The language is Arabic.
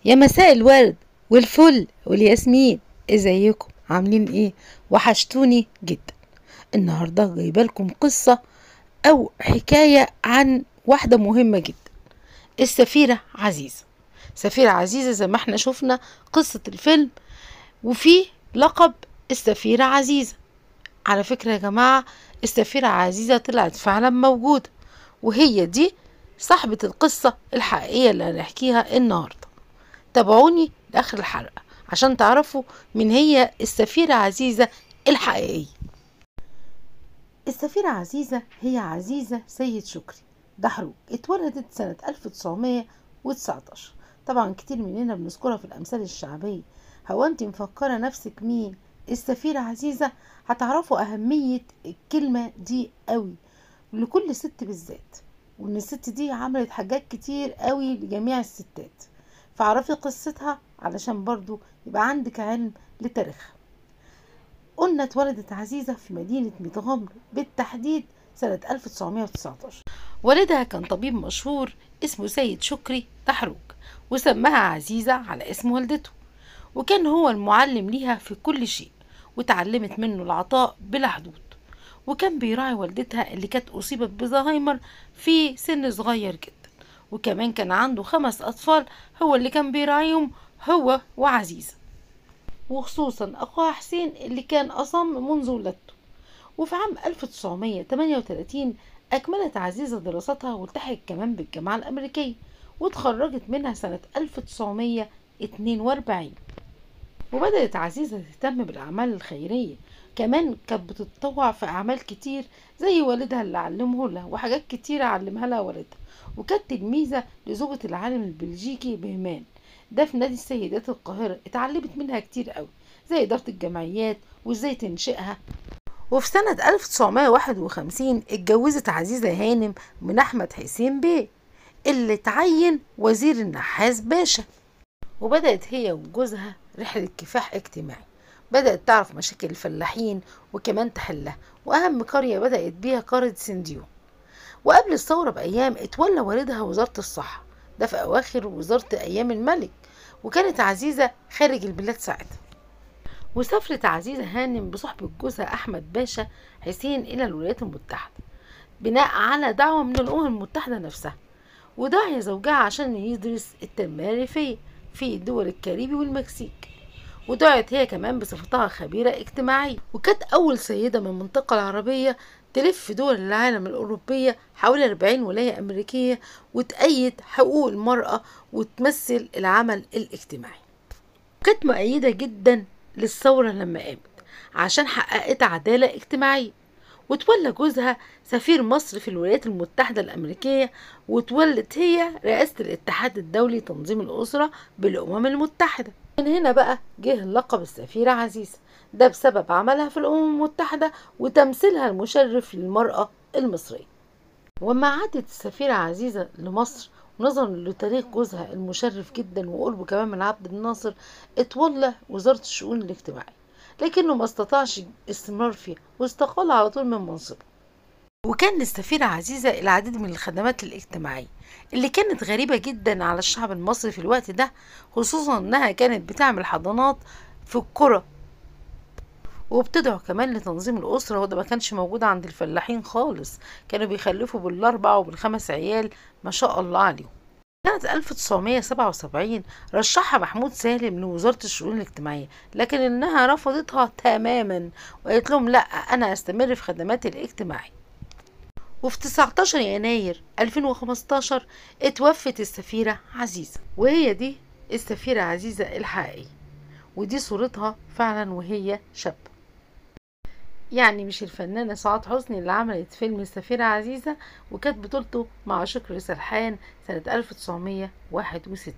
يا مساء الورد والفل والياسمين، ازيكم؟ عاملين ايه؟ وحشتوني جدا. النهارده جايبه لكم قصه او حكايه عن واحده مهمه جدا، السفيره عزيزه. سفيره عزيزه زي ما احنا شفنا قصه الفيلم، وفي لقب السفيره عزيزه. على فكره يا جماعه، السفيره عزيزه طلعت فعلا موجوده، وهي دي صاحبه القصه الحقيقيه اللي هنحكيها النهارده. تابعوني لآخر الحلقة عشان تعرفوا من هي السفيرة عزيزة الحقيقية. السفيرة عزيزة هي عزيزة سيد شكري دحروج، اتولدت سنة 1919. طبعا كتير مننا بنذكرها في الأمثال الشعبية. هو انت مفكرة نفسك مين؟ السفيرة عزيزة. هتعرفوا أهمية الكلمة دي قوي لكل ست بالذات، وان الست دي عملت حاجات كتير قوي لجميع الستات، فاعرفي قصتها علشان برضو يبقى عندك علم لتاريخها. قلنا اتولدت عزيزة في مدينة ميت غمر، بالتحديد سنة 1919. والدها كان طبيب مشهور اسمه سيد شكري دحروج، وسماها عزيزة على اسم والدته، وكان هو المعلم ليها في كل شيء، وتعلمت منه العطاء بلا حدود. وكان بيراعي والدتها اللي كانت أصيبت بزهايمر في سن صغير جدا، وكمان كان عنده 5 أطفال هو اللي كان بيراعيهم هو وعزيزة، وخصوصا أخوها حسين اللي كان أصم منذ ولادته. وفي عام 1938 أكملت عزيزة دراستها والتحقت كمان بالجامعة الأمريكية، واتخرجت منها سنة 1942. وبدأت عزيزة تهتم بالأعمال الخيرية، كمان كانت بتتطوع في أعمال كتير زي والدها اللي علمه لها، وحاجات كتيرة علمها لها والدها. وكانت تلميذة لزوجة العالم البلجيكي بهمان، ده في نادي السيدات القاهرة. اتعلمت منها كتير قوي، زي إدارة الجمعيات وإزاي تنشئها. وفي سنة 1951 اتجوزت عزيزة هانم من أحمد حسين بيه اللي تعين وزير النحاس باشا. وبدأت هي وجوزها رحلة كفاح اجتماعي، بدأت تعرف مشاكل الفلاحين وكمان تحلها، وأهم قرية بدأت بيها قرية سنديو. وقبل الثورة بأيام اتولى والدها وزارة الصحة، ده في أواخر وزارة أيام الملك، وكانت عزيزة خارج البلاد ساعتها. وسافرت عزيزة هانم بصحبة جوزها أحمد باشا حسين إلى الولايات المتحدة بناء على دعوة من الأمم المتحدة نفسها، ودعي زوجها عشان يدرس التنمية الريفية في دول الكاريبي والمكسيك. ودعت هي كمان بصفتها خبيرة اجتماعية، وكانت أول سيدة من المنطقة العربية تلف دول العالم الأوروبية حوالي 40 ولاية أمريكية، وتأيد حقوق المرأة وتمثل العمل الاجتماعي. كانت مؤيدة جدا للثورة لما قامت عشان حققت عدالة اجتماعية. وتولى جوزها سفير مصر في الولايات المتحدة الأمريكية، وتولت هي رئاسة الاتحاد الدولي تنظيم الأسرة بالأمم المتحدة. من هنا بقى جه لقب السفيرة عزيزة، ده بسبب عملها في الأمم المتحدة وتمثيلها المشرف للمرأة المصرية. وما عادت السفيرة عزيزة لمصر، ونظرا لتاريخ جوزها المشرف جدا وقربه كمان من عبد الناصر، اتولى وزارة الشؤون الاجتماعية، لكنه ما استطاعش الاستمرار فيها واستقال على طول من منصبه. وكان للسفيرة عزيزة العديد من الخدمات الاجتماعية اللي كانت غريبة جدا على الشعب المصري في الوقت ده، خصوصا انها كانت بتعمل حضانات في القرى، وبتدعو كمان لتنظيم الأسرة، وده ما كانش موجود عند الفلاحين خالص، كانوا بيخلفوا بالأربع وبالخمس عيال ما شاء الله عليهم. سنة 1977 رشحها محمود سالم لوزارة الشؤون الاجتماعية، لكن إنها رفضتها تماما وقالت لهم لا، أنا أستمر في خدماتي الاجتماعية. وفي 19 يناير 2015 اتوفت السفيرة عزيزة، وهي دي السفيرة عزيزة الحقيقية، ودي صورتها فعلا وهي شابة. يعني مش الفنانة سعاد حسني اللي عملت فيلم السفيرة عزيزة وكانت بطولته مع شكري سرحان سنة 1961.